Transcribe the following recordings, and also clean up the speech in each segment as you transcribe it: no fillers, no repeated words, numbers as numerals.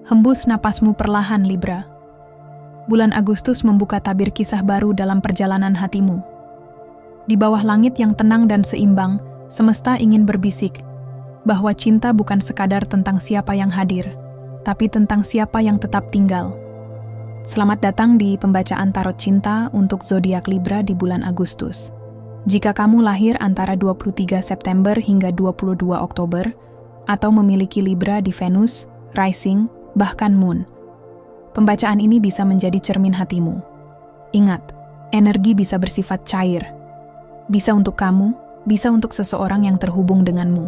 Hembus napasmu perlahan, Libra. Bulan Agustus membuka tabir kisah baru dalam perjalanan hatimu. Di bawah langit yang tenang dan seimbang, semesta ingin berbisik bahwa cinta bukan sekadar tentang siapa yang hadir, tapi tentang siapa yang tetap tinggal. Selamat datang di pembacaan tarot cinta untuk zodiak Libra di bulan Agustus. Jika kamu lahir antara 23 September hingga 22 Oktober, atau memiliki Libra di Venus, Rising, bahkan Moon, pembacaan ini bisa menjadi cermin hatimu. Ingat, energi bisa bersifat cair. Bisa untuk kamu, bisa untuk seseorang yang terhubung denganmu.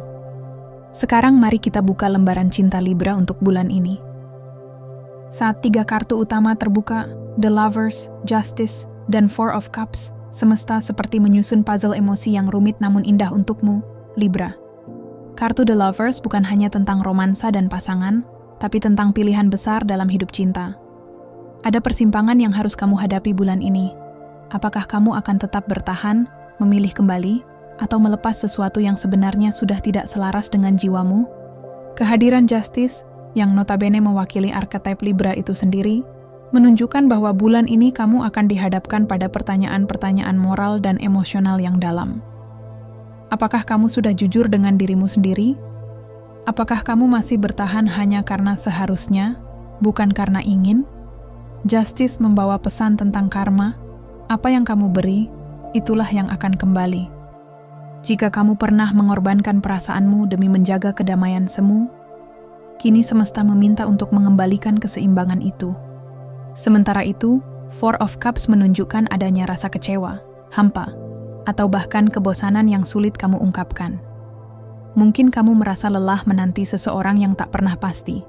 Sekarang mari kita buka lembaran cinta Libra untuk bulan ini. Saat 3 kartu utama terbuka, The Lovers, Justice, dan Four of Cups, semesta seperti menyusun puzzle emosi yang rumit namun indah untukmu, Libra. Kartu The Lovers bukan hanya tentang romansa dan pasangan, tapi tentang pilihan besar dalam hidup cinta. Ada persimpangan yang harus kamu hadapi bulan ini. Apakah kamu akan tetap bertahan, memilih kembali, atau melepas sesuatu yang sebenarnya sudah tidak selaras dengan jiwamu? Kehadiran Justice, yang notabene mewakili archetype Libra itu sendiri, menunjukkan bahwa bulan ini kamu akan dihadapkan pada pertanyaan-pertanyaan moral dan emosional yang dalam. Apakah kamu sudah jujur dengan dirimu sendiri? Apakah kamu masih bertahan hanya karena seharusnya, bukan karena ingin? Justice membawa pesan tentang karma. Apa yang kamu beri, itulah yang akan kembali. Jika kamu pernah mengorbankan perasaanmu demi menjaga kedamaian semu, kini semesta meminta untuk mengembalikan keseimbangan itu. Sementara itu, Four of Cups menunjukkan adanya rasa kecewa, hampa, atau bahkan kebosanan yang sulit kamu ungkapkan. Mungkin kamu merasa lelah menanti seseorang yang tak pernah pasti.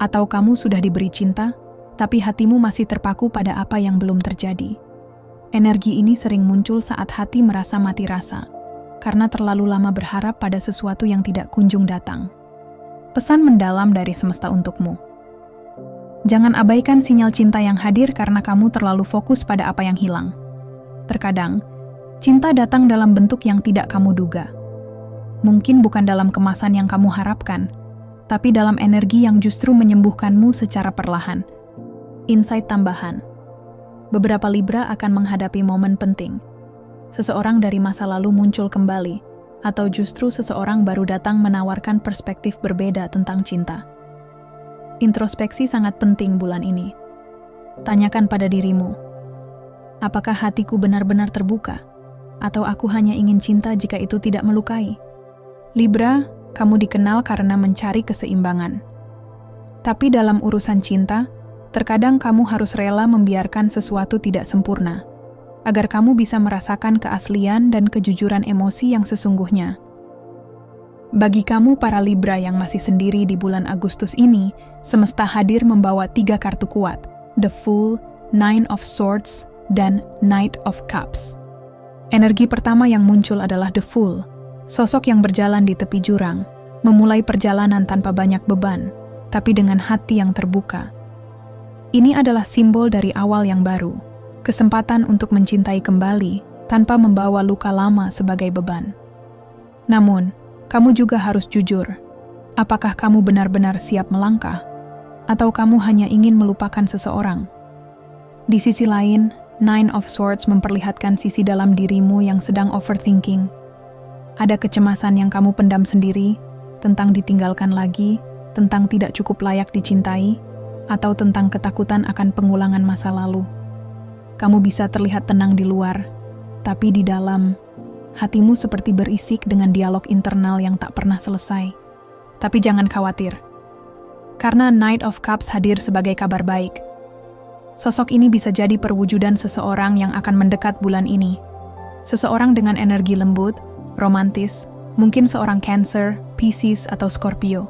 Atau kamu sudah diberi cinta, tapi hatimu masih terpaku pada apa yang belum terjadi. Energi ini sering muncul saat hati merasa mati rasa, karena terlalu lama berharap pada sesuatu yang tidak kunjung datang. Pesan mendalam dari semesta untukmu. Jangan abaikan sinyal cinta yang hadir karena kamu terlalu fokus pada apa yang hilang. Terkadang, cinta datang dalam bentuk yang tidak kamu duga. Mungkin bukan dalam kemasan yang kamu harapkan, tapi dalam energi yang justru menyembuhkanmu secara perlahan. Insight tambahan. Beberapa Libra akan menghadapi momen penting. Seseorang dari masa lalu muncul kembali, atau justru seseorang baru datang menawarkan perspektif berbeda tentang cinta. Introspeksi sangat penting bulan ini. Tanyakan pada dirimu, apakah hatiku benar-benar terbuka? Atau aku hanya ingin cinta jika itu tidak melukai? Libra, kamu dikenal karena mencari keseimbangan. Tapi dalam urusan cinta, terkadang kamu harus rela membiarkan sesuatu tidak sempurna, agar kamu bisa merasakan keaslian dan kejujuran emosi yang sesungguhnya. Bagi kamu para Libra yang masih sendiri di bulan Agustus ini, semesta hadir membawa 3 kartu kuat, The Fool, Nine of Swords, dan Knight of Cups. Energi pertama yang muncul adalah The Fool, sosok yang berjalan di tepi jurang, memulai perjalanan tanpa banyak beban, tapi dengan hati yang terbuka. Ini adalah simbol dari awal yang baru, kesempatan untuk mencintai kembali tanpa membawa luka lama sebagai beban. Namun, kamu juga harus jujur. Apakah kamu benar-benar siap melangkah? Atau kamu hanya ingin melupakan seseorang? Di sisi lain, Nine of Swords memperlihatkan sisi dalam dirimu yang sedang overthinking. Ada kecemasan yang kamu pendam sendiri, tentang ditinggalkan lagi, tentang tidak cukup layak dicintai, atau tentang ketakutan akan pengulangan masa lalu. Kamu bisa terlihat tenang di luar, tapi di dalam, hatimu seperti berisik dengan dialog internal yang tak pernah selesai. Tapi jangan khawatir, karena Knight of Cups hadir sebagai kabar baik. Sosok ini bisa jadi perwujudan seseorang yang akan mendekat bulan ini. Seseorang dengan energi lembut, romantis, mungkin seorang Cancer, Pisces, atau Scorpio.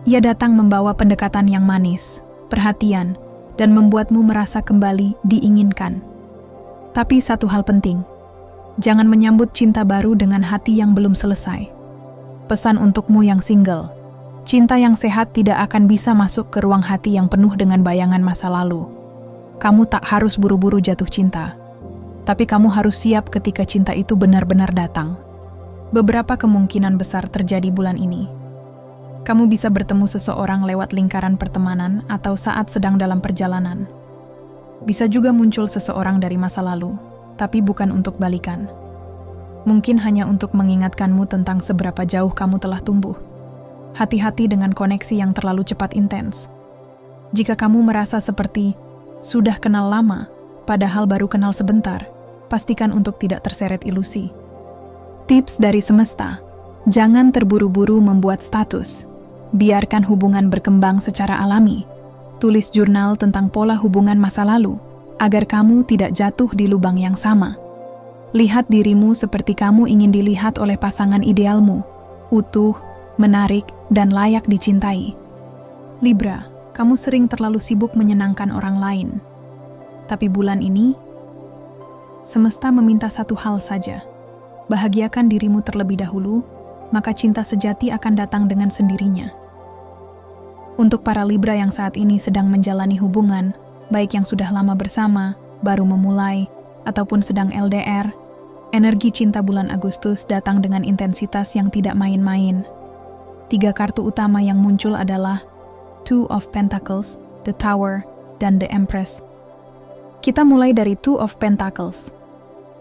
Ia datang membawa pendekatan yang manis, perhatian, dan membuatmu merasa kembali diinginkan. Tapi satu hal penting, jangan menyambut cinta baru dengan hati yang belum selesai. Pesan untukmu yang single, cinta yang sehat tidak akan bisa masuk ke ruang hati yang penuh dengan bayangan masa lalu. Kamu tak harus buru-buru jatuh cinta, tapi kamu harus siap ketika cinta itu benar-benar datang. Beberapa kemungkinan besar terjadi bulan ini. Kamu bisa bertemu seseorang lewat lingkaran pertemanan atau saat sedang dalam perjalanan. Bisa juga muncul seseorang dari masa lalu, tapi bukan untuk balikan. Mungkin hanya untuk mengingatkanmu tentang seberapa jauh kamu telah tumbuh. Hati-hati dengan koneksi yang terlalu cepat intens. Jika kamu merasa seperti sudah kenal lama, padahal baru kenal sebentar, pastikan untuk tidak terseret ilusi. Tips dari semesta: jangan terburu-buru membuat status. Biarkan hubungan berkembang secara alami. Tulis jurnal tentang pola hubungan masa lalu, agar kamu tidak jatuh di lubang yang sama. Lihat dirimu seperti kamu ingin dilihat oleh pasangan idealmu, utuh, menarik, dan layak dicintai. Libra, kamu sering terlalu sibuk menyenangkan orang lain. Tapi bulan ini, semesta meminta satu hal saja. Bahagiakan dirimu terlebih dahulu, maka cinta sejati akan datang dengan sendirinya. Untuk para Libra yang saat ini sedang menjalani hubungan, baik yang sudah lama bersama, baru memulai, ataupun sedang LDR, energi cinta bulan Agustus datang dengan intensitas yang tidak main-main. 3 kartu utama yang muncul adalah Two of Pentacles, The Tower, dan The Empress. Kita mulai dari Two of Pentacles.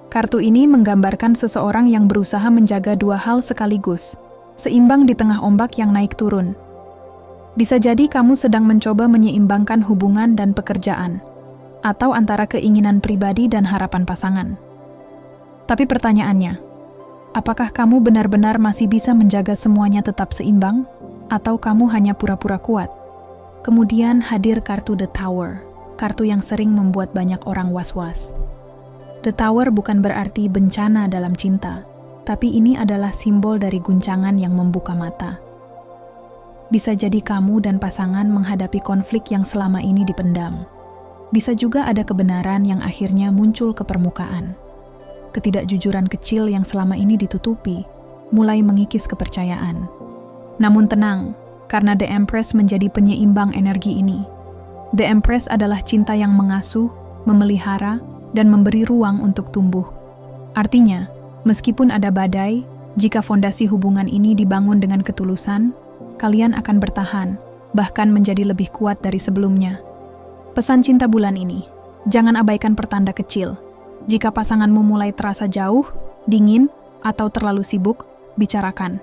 Kartu ini menggambarkan seseorang yang berusaha menjaga 2 hal sekaligus, seimbang di tengah ombak yang naik turun. Bisa jadi kamu sedang mencoba menyeimbangkan hubungan dan pekerjaan, atau antara keinginan pribadi dan harapan pasangan. Tapi pertanyaannya, apakah kamu benar-benar masih bisa menjaga semuanya tetap seimbang, atau kamu hanya pura-pura kuat? Kemudian hadir kartu The Tower, kartu yang sering membuat banyak orang was-was. The Tower bukan berarti bencana dalam cinta, tapi ini adalah simbol dari guncangan yang membuka mata. Bisa jadi kamu dan pasangan menghadapi konflik yang selama ini dipendam. Bisa juga ada kebenaran yang akhirnya muncul ke permukaan. Ketidakjujuran kecil yang selama ini ditutupi, mulai mengikis kepercayaan. Namun tenang, karena The Empress menjadi penyeimbang energi ini. The Empress adalah cinta yang mengasuh, memelihara, dan memberi ruang untuk tumbuh. Artinya, meskipun ada badai, jika fondasi hubungan ini dibangun dengan ketulusan, kalian akan bertahan, bahkan menjadi lebih kuat dari sebelumnya. Pesan cinta bulan ini, jangan abaikan pertanda kecil. Jika pasanganmu mulai terasa jauh, dingin, atau terlalu sibuk, bicarakan.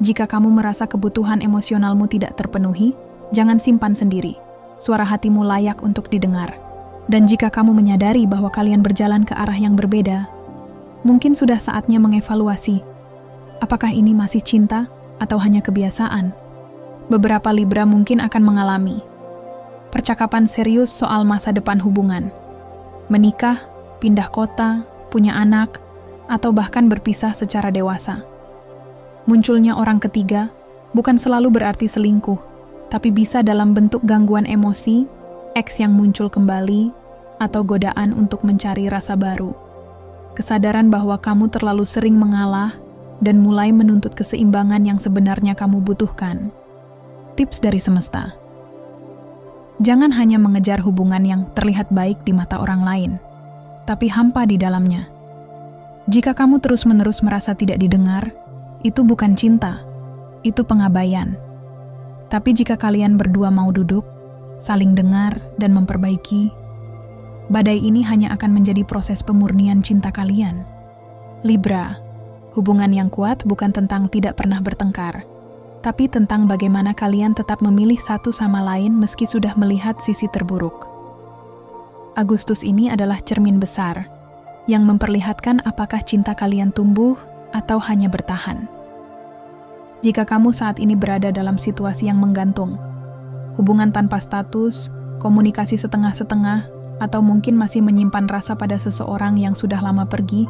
Jika kamu merasa kebutuhan emosionalmu tidak terpenuhi, jangan simpan sendiri. Suara hatimu layak untuk didengar. Dan jika kamu menyadari bahwa kalian berjalan ke arah yang berbeda, mungkin sudah saatnya mengevaluasi. Apakah ini masih cinta atau hanya kebiasaan? Beberapa Libra mungkin akan mengalami percakapan serius soal masa depan hubungan. Menikah, pindah kota, punya anak, atau bahkan berpisah secara dewasa. Munculnya orang ketiga bukan selalu berarti selingkuh, tapi bisa dalam bentuk gangguan emosi, eks yang muncul kembali, atau godaan untuk mencari rasa baru. Kesadaran bahwa kamu terlalu sering mengalah dan mulai menuntut keseimbangan yang sebenarnya kamu butuhkan. Tips dari semesta: jangan hanya mengejar hubungan yang terlihat baik di mata orang lain, tapi hampa di dalamnya. Jika kamu terus-menerus merasa tidak didengar, itu bukan cinta, itu pengabaian. Tapi jika kalian berdua mau duduk, saling dengar, dan memperbaiki, badai ini hanya akan menjadi proses pemurnian cinta kalian. Libra, hubungan yang kuat bukan tentang tidak pernah bertengkar, tapi tentang bagaimana kalian tetap memilih satu sama lain meski sudah melihat sisi terburuk. Agustus ini adalah cermin besar yang memperlihatkan apakah cinta kalian tumbuh atau hanya bertahan. Jika kamu saat ini berada dalam situasi yang menggantung, hubungan tanpa status, komunikasi setengah-setengah, atau mungkin masih menyimpan rasa pada seseorang yang sudah lama pergi,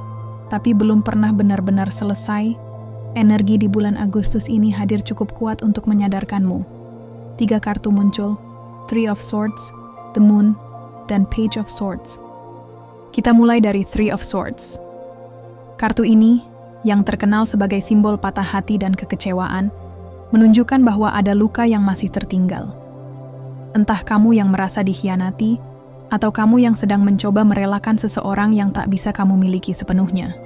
tapi belum pernah benar-benar selesai, energi di bulan Agustus ini hadir cukup kuat untuk menyadarkanmu. 3 kartu muncul, Three of Swords, The Moon, dan Page of Swords. Kita mulai dari Three of Swords. Kartu ini, yang terkenal sebagai simbol patah hati dan kekecewaan, menunjukkan bahwa ada luka yang masih tertinggal. Entah kamu yang merasa dikhianati, atau kamu yang sedang mencoba merelakan seseorang yang tak bisa kamu miliki sepenuhnya.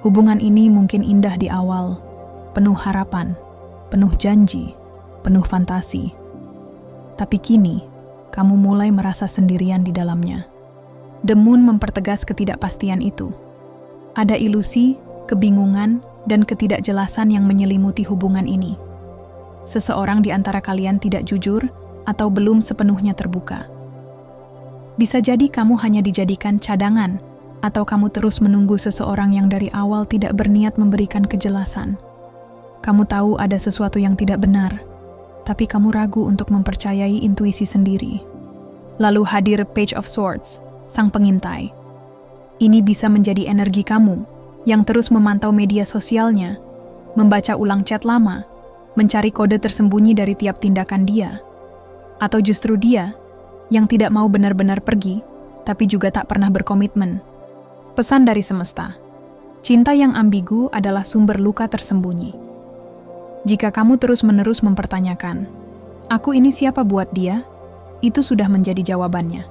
Hubungan ini mungkin indah di awal, penuh harapan, penuh janji, penuh fantasi. Tapi kini, kamu mulai merasa sendirian di dalamnya. The Moon mempertegas ketidakpastian itu. Ada ilusi, kebingungan, dan ketidakjelasan yang menyelimuti hubungan ini. Seseorang di antara kalian tidak jujur atau belum sepenuhnya terbuka. Bisa jadi kamu hanya dijadikan cadangan, atau kamu terus menunggu seseorang yang dari awal tidak berniat memberikan kejelasan. Kamu tahu ada sesuatu yang tidak benar, tapi kamu ragu untuk mempercayai intuisi sendiri. Lalu hadir Page of Swords, sang pengintai. Ini bisa menjadi energi kamu yang terus memantau media sosialnya, membaca ulang chat lama, mencari kode tersembunyi dari tiap tindakan dia. Atau justru dia yang tidak mau benar-benar pergi, tapi juga tak pernah berkomitmen. Pesan dari semesta, cinta yang ambigu adalah sumber luka tersembunyi. Jika kamu terus-menerus mempertanyakan, aku ini siapa buat dia? Itu sudah menjadi jawabannya.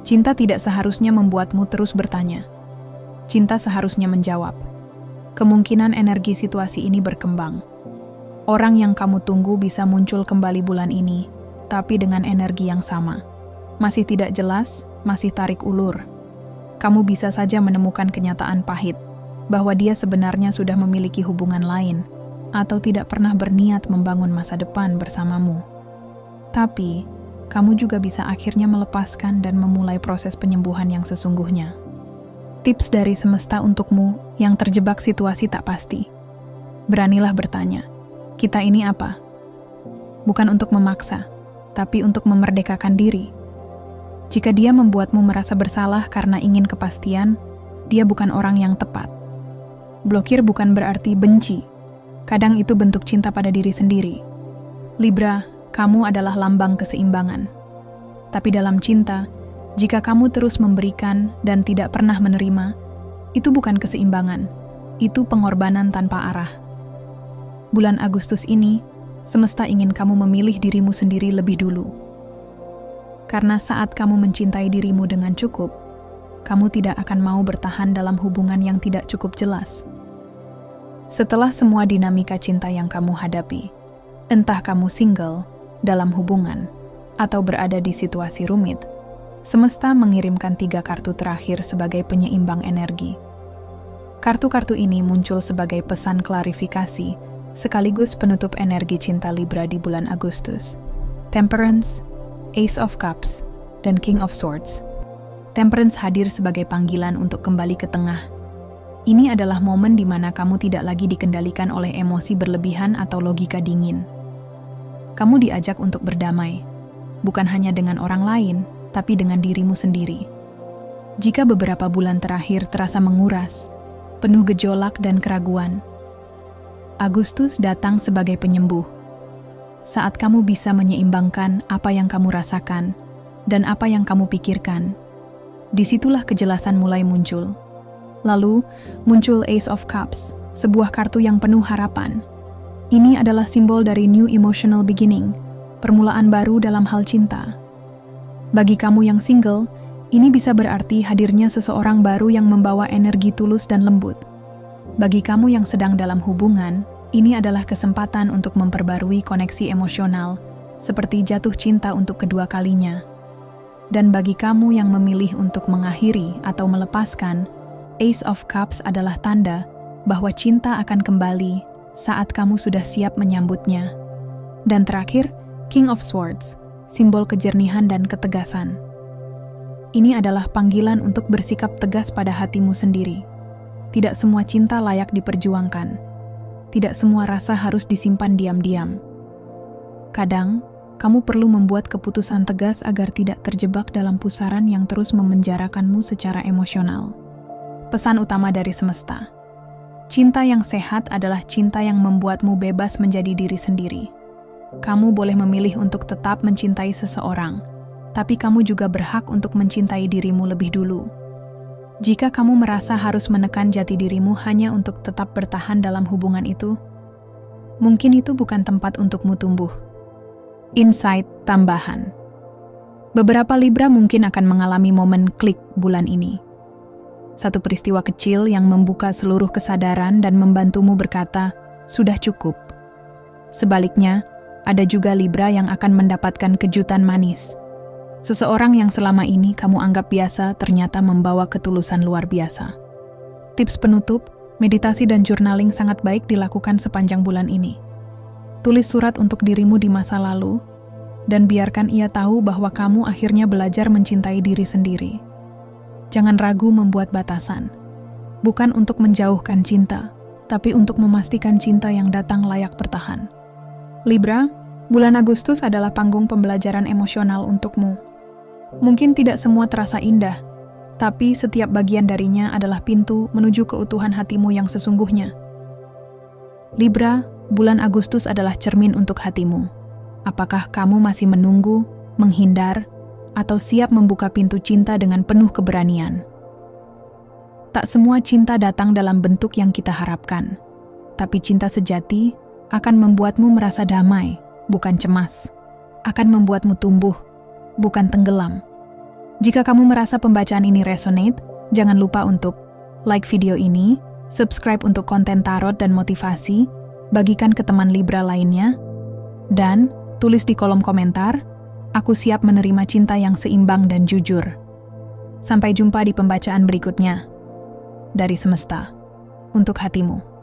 Cinta tidak seharusnya membuatmu terus bertanya. Cinta seharusnya menjawab. Kemungkinan energi situasi ini berkembang. Orang yang kamu tunggu bisa muncul kembali bulan ini, tapi dengan energi yang sama. Masih tidak jelas, masih tarik ulur. Kamu bisa saja menemukan kenyataan pahit, bahwa dia sebenarnya sudah memiliki hubungan lain, atau tidak pernah berniat membangun masa depan bersamamu. Tapi, kamu juga bisa akhirnya melepaskan dan memulai proses penyembuhan yang sesungguhnya. Tips dari semesta untukmu yang terjebak situasi tak pasti. Beranilah bertanya, kita ini apa? Bukan untuk memaksa, tapi untuk memerdekakan diri. Jika dia membuatmu merasa bersalah karena ingin kepastian, dia bukan orang yang tepat. Blokir bukan berarti benci. Kadang itu bentuk cinta pada diri sendiri. Libra, kamu adalah lambang keseimbangan. Tapi dalam cinta, jika kamu terus memberikan dan tidak pernah menerima, itu bukan keseimbangan. Itu pengorbanan tanpa arah. Bulan Agustus ini, semesta ingin kamu memilih dirimu sendiri lebih dulu. Karena saat kamu mencintai dirimu dengan cukup, kamu tidak akan mau bertahan dalam hubungan yang tidak cukup jelas. Setelah semua dinamika cinta yang kamu hadapi, entah kamu single, dalam hubungan, atau berada di situasi rumit, semesta mengirimkan 3 kartu terakhir sebagai penyeimbang energi. Kartu-kartu ini muncul sebagai pesan klarifikasi, sekaligus penutup energi cinta Libra di bulan Agustus. Temperance, Ace of Cups, dan King of Swords. Temperance hadir sebagai panggilan untuk kembali ke tengah. Ini adalah momen di mana kamu tidak lagi dikendalikan oleh emosi berlebihan atau logika dingin. Kamu diajak untuk berdamai, bukan hanya dengan orang lain, tapi dengan dirimu sendiri. Jika beberapa bulan terakhir terasa menguras, penuh gejolak dan keraguan, Agustus datang sebagai penyembuh. Saat kamu bisa menyeimbangkan apa yang kamu rasakan dan apa yang kamu pikirkan, disitulah kejelasan mulai muncul. Lalu, muncul Ace of Cups, sebuah kartu yang penuh harapan. Ini adalah simbol dari new emotional beginning, permulaan baru dalam hal cinta. Bagi kamu yang single, ini bisa berarti hadirnya seseorang baru yang membawa energi tulus dan lembut. Bagi kamu yang sedang dalam hubungan, ini adalah kesempatan untuk memperbarui koneksi emosional, seperti jatuh cinta untuk kedua kalinya. Dan bagi kamu yang memilih untuk mengakhiri atau melepaskan, Ace of Cups adalah tanda bahwa cinta akan kembali saat kamu sudah siap menyambutnya. Dan terakhir, King of Swords, simbol kejernihan dan ketegasan. Ini adalah panggilan untuk bersikap tegas pada hatimu sendiri. Tidak semua cinta layak diperjuangkan. Tidak semua rasa harus disimpan diam-diam. Kadang, kamu perlu membuat keputusan tegas agar tidak terjebak dalam pusaran yang terus memenjarakanmu secara emosional. Pesan utama dari semesta. Cinta yang sehat adalah cinta yang membuatmu bebas menjadi diri sendiri. Kamu boleh memilih untuk tetap mencintai seseorang, tapi kamu juga berhak untuk mencintai dirimu lebih dulu. Jika kamu merasa harus menekan jati dirimu hanya untuk tetap bertahan dalam hubungan itu, mungkin itu bukan tempat untukmu tumbuh. Insight tambahan. Beberapa Libra mungkin akan mengalami momen klik bulan ini. Satu peristiwa kecil yang membuka seluruh kesadaran dan membantumu berkata, sudah cukup. Sebaliknya, ada juga Libra yang akan mendapatkan kejutan manis. Seseorang yang selama ini kamu anggap biasa ternyata membawa ketulusan luar biasa. Tips penutup, meditasi dan journaling sangat baik dilakukan sepanjang bulan ini. Tulis surat untuk dirimu di masa lalu, dan biarkan ia tahu bahwa kamu akhirnya belajar mencintai diri sendiri. Jangan ragu membuat batasan. Bukan untuk menjauhkan cinta, tapi untuk memastikan cinta yang datang layak bertahan. Libra, bulan Agustus adalah panggung pembelajaran emosional untukmu. Mungkin tidak semua terasa indah, tapi setiap bagian darinya adalah pintu menuju keutuhan hatimu yang sesungguhnya. Libra, bulan Agustus adalah cermin untuk hatimu. Apakah kamu masih menunggu, menghindar, atau siap membuka pintu cinta dengan penuh keberanian? Tak semua cinta datang dalam bentuk yang kita harapkan, tapi cinta sejati akan membuatmu merasa damai, bukan cemas. Akan membuatmu tumbuh, bukan tenggelam. Jika kamu merasa pembacaan ini resonate, jangan lupa untuk like video ini, subscribe untuk konten tarot dan motivasi, bagikan ke teman Libra lainnya, dan tulis di kolom komentar, aku siap menerima cinta yang seimbang dan jujur. Sampai jumpa di pembacaan berikutnya. Dari semesta, untuk hatimu.